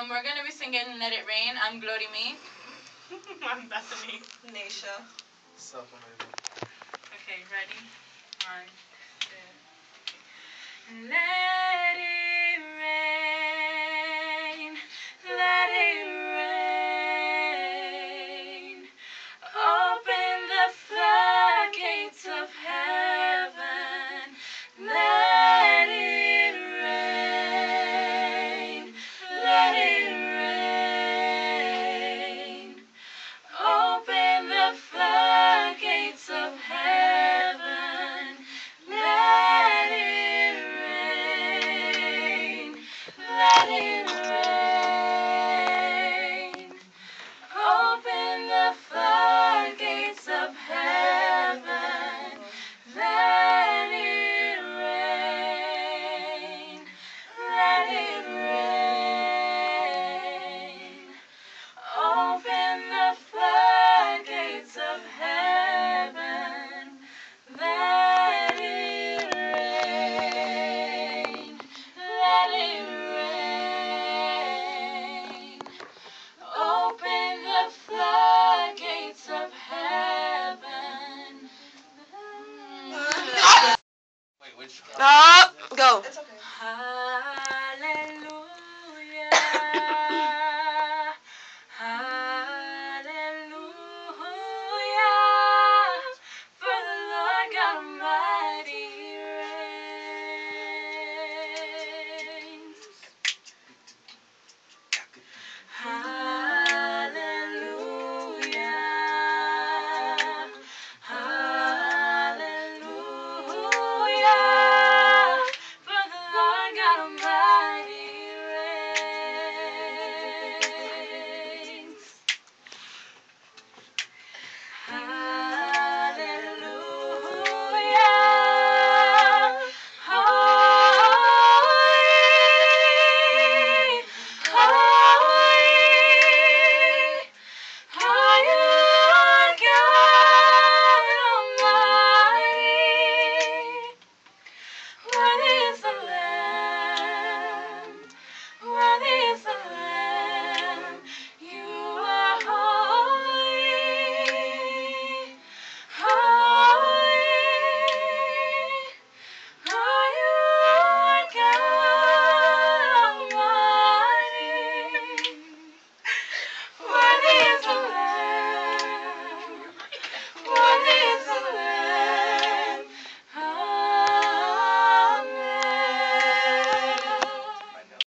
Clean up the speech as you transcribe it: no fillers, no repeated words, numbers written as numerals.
We're going to be singing Let It Rain. I'm Glorimi. I'm Bethany. Toinaysha. Abel. Okay, ready? 1, 2. Let it rain. Let it rain. Open the floodgates of heaven. Let it rain. Let it rain. Open the floodgates of heaven. Let it rain. Let it rain. Open the floodgates of heaven. Let it rain. Let it rain. Open the floodgates of heaven. Let it rain. Let it rain. Open the floodgates of heaven. Wait, which? Go. It's okay. Hallelujah. Hallelujah. For the Lord God Almighty reigns. Hallelujah. Hallelujah. For the Lord God Almighty